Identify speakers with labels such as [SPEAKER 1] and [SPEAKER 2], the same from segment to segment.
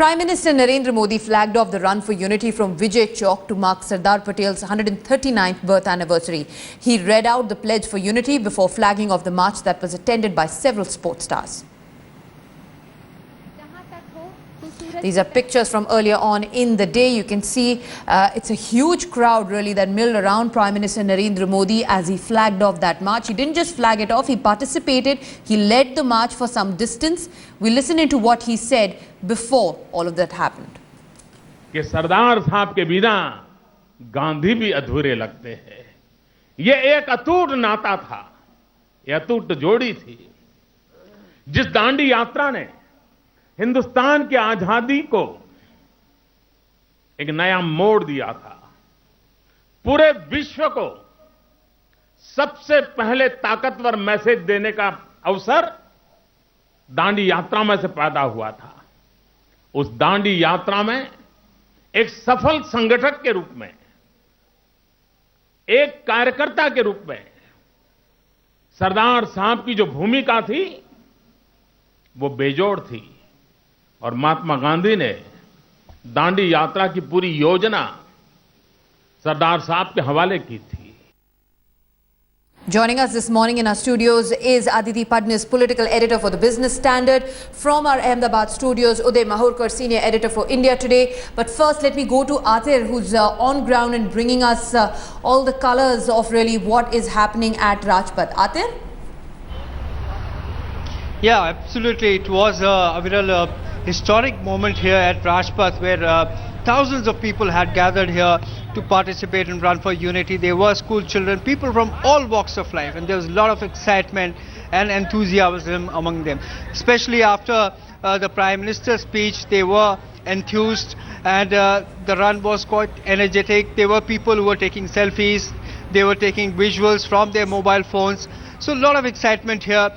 [SPEAKER 1] Prime Minister Narendra Modi flagged off the run for unity from Vijay Chowk to mark Sardar Patel's 139th birth anniversary. He read out the pledge for unity before flagging off the march that was attended by several sports stars. These are pictures from earlier on in the day. You can see it's a huge crowd really that milled around Prime Minister Narendra Modi as he flagged off that march. He didn't just flag it off, he participated. He led the march for some distance. We listen into what he said before all of that happened.
[SPEAKER 2] कि सरदार साहब के बिना गांधी भी अधूरे लगते हैं। ये एक अटूट नाता था, ये अटूट जोड़ी थी। जिस दांडी यात्रा ने हिंदुस्तान की आजादी को एक नया मोड़ दिया था, पूरे विश्व को सबसे पहले ताकतवर मैसेज देने का अवसर दांडी यात्रा में से पैदा हुआ था। उस दांडी यात्रा में एक सफल संगठक के रूप में, एक कार्यकर्ता के रूप में सरदार साहब की जो भूमिका थी वो बेजोड़ थी और महात्मा गांधी ने दांडी यात्रा की पूरी योजना सरदार साहब के हवाले की थी।
[SPEAKER 1] Joining us this morning in our studios is Aditi Padnis, political editor for the Business Standard. From our Ahmedabad studios, Uday Mahurkar, senior editor for India Today. But first, let me go to Atir, who's on ground and bringing us all the colors of really what is happening at Rajpath. Atir?
[SPEAKER 3] Yeah, absolutely. It was a real historic moment here at Rajpath where thousands of people had gathered here to participate and run for unity. There were school children, people from all walks of life, and there was a lot of excitement and enthusiasm among them. Especially after the Prime Minister's speech, they were enthused and the run was quite energetic. There were people who were taking selfies, they were taking visuals from their mobile phones. So a lot of excitement here.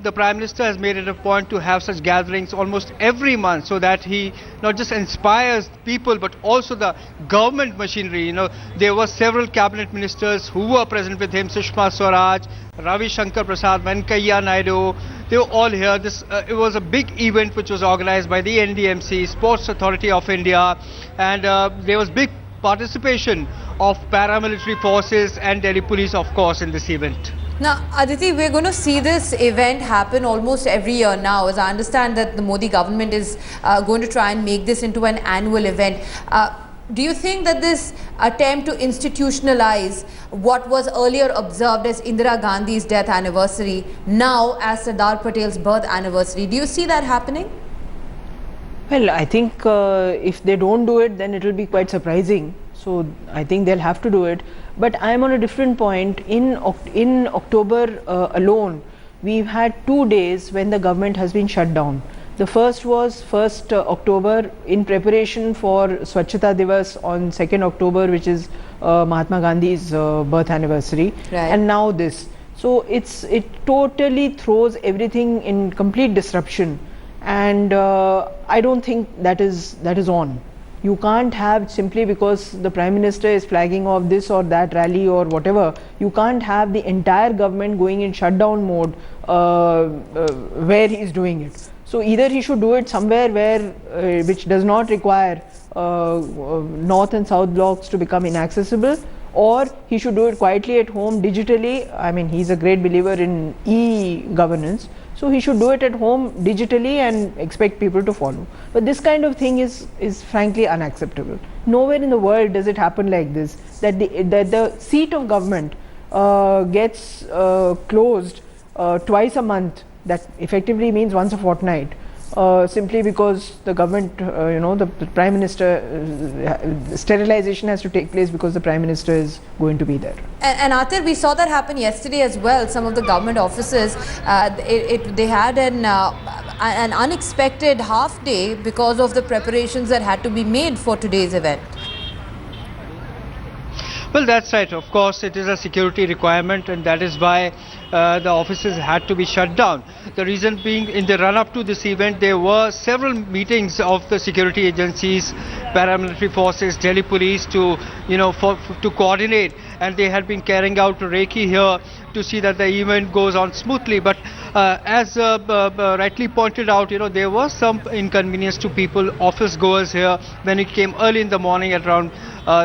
[SPEAKER 3] The Prime Minister has made it a point to have such gatherings almost every month so that he not just inspires people but also the government machinery. You know, there were several cabinet ministers who were present with him, Sushma Swaraj, Ravi Shankar Prasad, Venkaiah Naidu. They were all here. It was a big event which was organized by the NDMC, Sports Authority of India, and there was big participation of paramilitary forces and Delhi police, of course, in this event.
[SPEAKER 1] Now, Aditi, we're going to see this event happen almost every year now. As I understand that the Modi government is going to try and make this into an annual event. Do you think that this attempt to institutionalize what was earlier observed as Indira Gandhi's death anniversary now as Sardar Patel's birth anniversary, do you see that happening?
[SPEAKER 4] Well, I think if they don't do it, then it will be quite surprising. So I think they'll have to do it. But I am on a different point. In October alone, we've had 2 days when the government has been shut down. The first was 1st October in preparation for Swachhata Divas on 2nd October, which is Mahatma Gandhi's birth anniversary.
[SPEAKER 1] Right.
[SPEAKER 4] And now this. So it totally throws everything in complete disruption. And I don't think that is on. You can't have, simply because the Prime Minister is flagging off this or that rally or whatever, you can't have the entire government going in shutdown mode where he is doing it. So either he should do it somewhere where which does not require north and south blocks to become inaccessible, or he should do it quietly at home digitally. I mean, he's a great believer in e-governance. So he should do it at home digitally and expect people to follow. But this kind of thing is frankly unacceptable. Nowhere in the world does it happen like this, that the seat of government gets closed twice a month. That effectively means once a fortnight. Simply because the government, the Prime Minister, sterilization has to take place because the Prime Minister is going to be there.
[SPEAKER 1] And Atir, we saw that happen yesterday as well. Some of the government offices, they had an unexpected half day because of the preparations that had to be made for today's event.
[SPEAKER 3] Well, that's right. Of course, it is a security requirement, and that is why the offices had to be shut down. The reason being, in the run-up to this event, there were several meetings of the security agencies, paramilitary forces, Delhi police to coordinate and they had been carrying out Reiki here to see that the event goes on smoothly. But as rightly pointed out, there was some inconvenience to people, office goers here, when it came early in the morning at around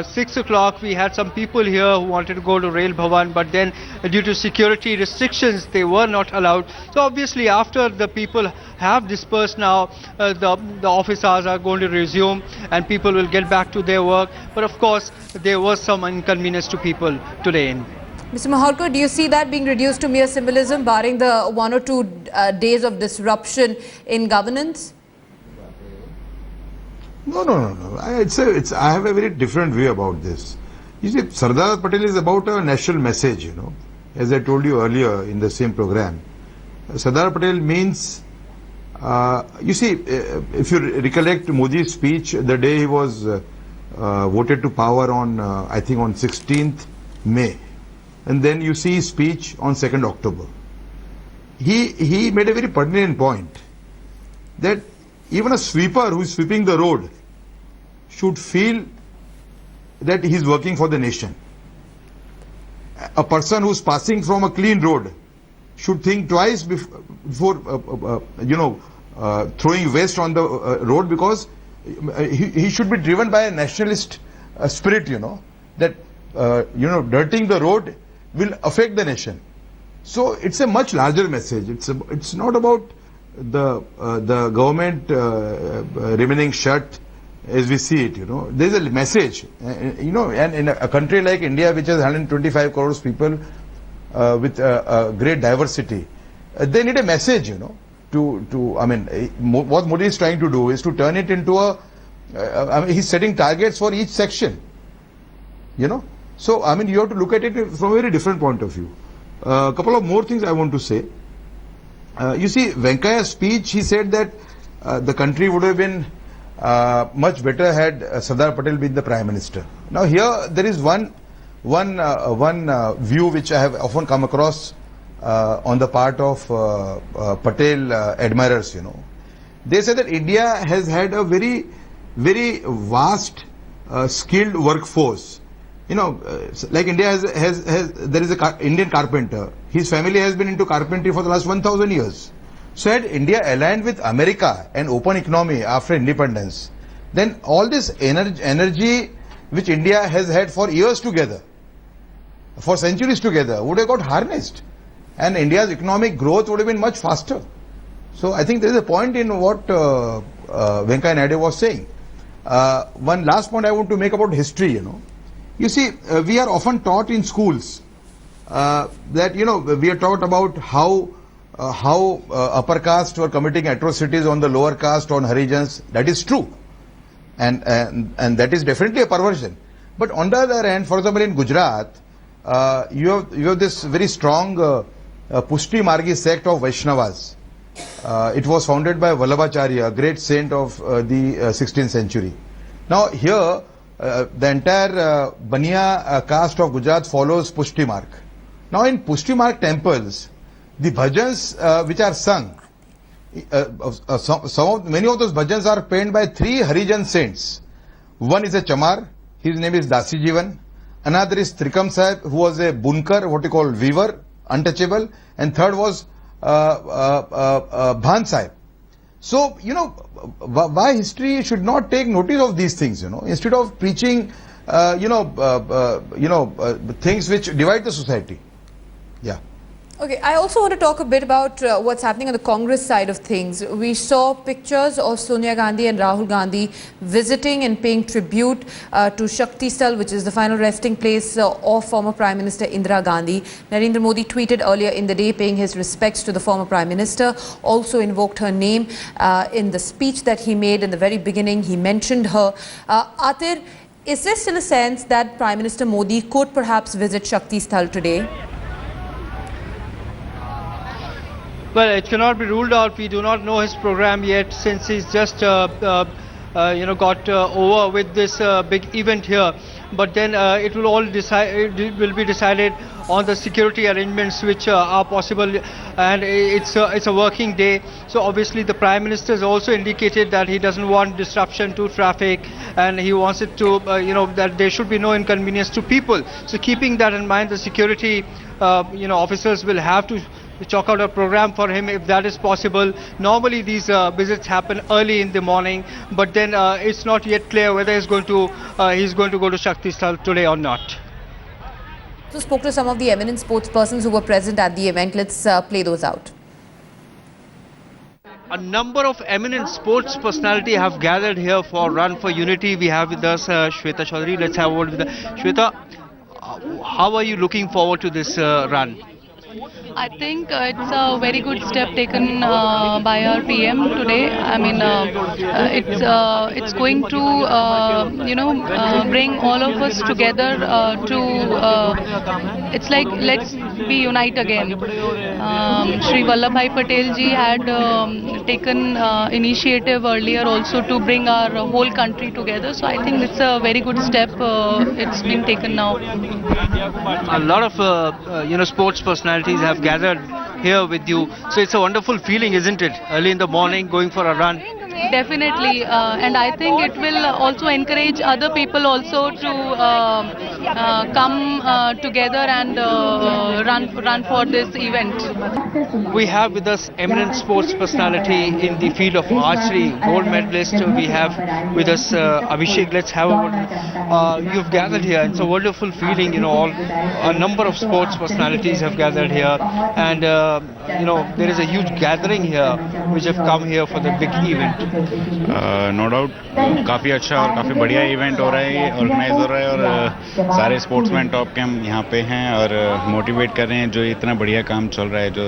[SPEAKER 3] 6 o'clock. We had some people here who wanted to go to Rail Bhavan, but then due to security restrictions, they were not allowed. So obviously, after the people have dispersed now, the office hours are going to resume and people will get back to their work. But of course, there was some inconvenience to people today.
[SPEAKER 1] Mr. Maharkar, do you see that being reduced to mere symbolism, barring the 1 or 2 days of disruption in governance?
[SPEAKER 5] No. I have a very different view about this. You see, Sardar Patel is about a national message, As I told you earlier in the same program. Sardar Patel means, if you recollect Modi's speech the day he was voted to power on, I think on 16th May. And then you see his speech on 2nd October. He made a very pertinent point that even a sweeper who is sweeping the road should feel that he is working for the nation. A person who is passing from a clean road should think twice before throwing waste on the road, because he should be driven by a nationalist spirit, that dirtying the road will affect the nation. So it's a much larger message. It's not about the government remaining shut as we see it. There's a message, and in a country like India, which has 125 crores people with great diversity, they need a message. What Modi is trying to do is to turn it into he's setting targets for each section. So, you have to look at it from a very different point of view. A couple of more things I want to say. You see, Venkaya's speech, he said that the country would have been much better had Sardar Patel been the Prime Minister. Now, here there is one view which I have often come across on the part of Patel admirers. They say that India has had a very, very vast, skilled workforce. Like India there is a Indian carpenter. His family has been into carpentry for the last 1,000 years. So had India aligned with America and open economy after independence, then all this energy which India has had for years together, for centuries together, would have got harnessed, and India's economic growth would have been much faster. So I think there is a point in what Venkaiah Naidu was saying. One last point I want to make about history. You see, we are often taught in schools that we are taught about how upper caste were committing atrocities on the lower caste, on Harijans. That is true, and that is definitely a perversion. But on the other hand, for example, in Gujarat, you have this very strong Pushti Margi sect of Vaishnavas. It was founded by Vallabhacharya, a great saint of the 16th century. Now here, the entire Baniya caste of Gujarat follows Pushti Marg. Now in Pushti Marg temples, the bhajans which are sung, many of those bhajans are penned by 3 Harijan saints. One is a Chamar, his name is Dasi Jivan. Another is Trikam Sahib, who was a bunkar, what you call weaver, untouchable. And third was Bhan Sahib. So, why history should not take notice of these things, instead of preaching, things which divide the society. Yeah.
[SPEAKER 1] Okay, I also want to talk a bit about what's happening on the Congress side of things. We saw pictures of Sonia Gandhi and Rahul Gandhi visiting and paying tribute to Shakti Sthal, which is the final resting place of former Prime Minister Indira Gandhi. Narendra Modi tweeted earlier in the day paying his respects to the former Prime Minister, also invoked her name in the speech that he made in the very beginning. He mentioned her. Atir, is there still a sense that Prime Minister Modi could perhaps visit Shakti Sthal today?
[SPEAKER 3] Well, it cannot be ruled out. We do not know his program yet, since he's just got over with this big event here. but then it will be decided on the security arrangements which are possible, and it's a working day. So obviously the Prime Minister has also indicated that he doesn't want disruption to traffic, and he wants it to that there should be no inconvenience to people. So keeping that in mind, the security officers will have to chalk out a program for him if that is possible. Normally these visits happen early in the morning, but then it's not yet clear whether he's going to go to Shakti Sthal today or not.
[SPEAKER 1] So spoke to some of the eminent sports persons who were present at the event. Let's play those out.
[SPEAKER 3] A number of eminent sports personality have gathered here for Run for Unity. We have with us Shweta Chaudhary. Let's have a word with Shweta. How are you looking forward to this run?
[SPEAKER 6] I think it's a very good step taken by our PM today. I mean, it's going to bring all of us together it's like let's be unite again. Shri Vallabhbhai Patel ji had taken initiative earlier also to bring our whole country together. So I think it's a very good step. It's been taken now.
[SPEAKER 3] A lot of sports personalities have gathered here with you, so it's a wonderful feeling, isn't it? Early in the morning, going for a run.
[SPEAKER 6] Definitely, and I think it will also encourage other people also to come together and run for this event.
[SPEAKER 3] We have with us eminent sports personality in the field of archery, gold medalist. We have with us Abhishek. Let's have a word. You've gathered here. It's a wonderful feeling. A number of sports personalities have gathered here, and there is a huge gathering here which have come here for the big event.
[SPEAKER 7] No doubt काफ़ी अच्छा और काफ़ी बढ़िया event हो रहा है, organise हो रहा है, और सारे स्पोर्ट्समैन टॉप के हम यहाँ पे हैं और मोटिवेट कर रहे हैं. जो इतना बढ़िया काम चल रहा है, जो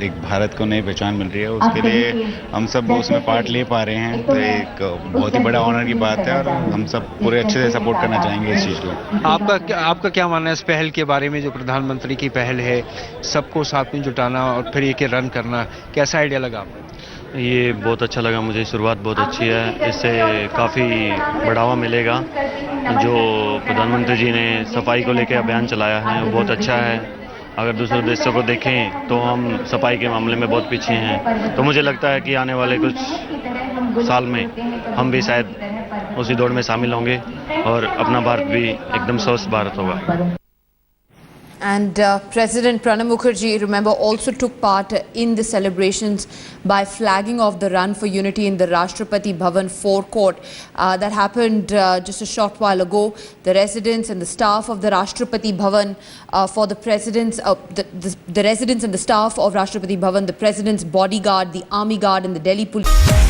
[SPEAKER 7] एक भारत को नई पहचान मिल रही है, उसके लिए हम सब उसमें पार्ट ले पा रहे हैं, तो एक बहुत ही बड़ा ऑनर की बात है और हम सब पूरे अच्छे से सपोर्ट करना चाहेंगे इस चीज़ को.
[SPEAKER 3] आपका क्या मानना है इस पहल के बारे में, जो प्रधानमंत्री की पहल है, सबको साथ में जुटाना और फिर ये रन करना, कैसा आइडिया लगा आपको?
[SPEAKER 8] ये बहुत अच्छा लगा मुझे. शुरुआत बहुत अच्छी है. इससे काफ़ी बढ़ावा मिलेगा. जो प्रधानमंत्री जी ने सफाई को लेकर अभियान चलाया है वो बहुत अच्छा है. अगर दूसरे देशों को देखें तो हम सफाई के मामले में बहुत पीछे हैं. तो मुझे लगता है कि आने वाले कुछ साल में हम भी शायद उसी दौड़ में शामिल होंगे और अपना भारत भी एकदम स्वच्छ भारत होगा.
[SPEAKER 1] And President Pranab Mukherjee, remember, also took part in the celebrations by flagging off the Run for Unity in the Rashtrapati Bhavan forecourt. That happened just a short while ago. The residents and the staff of the Rashtrapati Bhavan for the president's, the residents and the staff of Rashtrapati Bhavan, the president's bodyguard, the army guard and the Delhi police.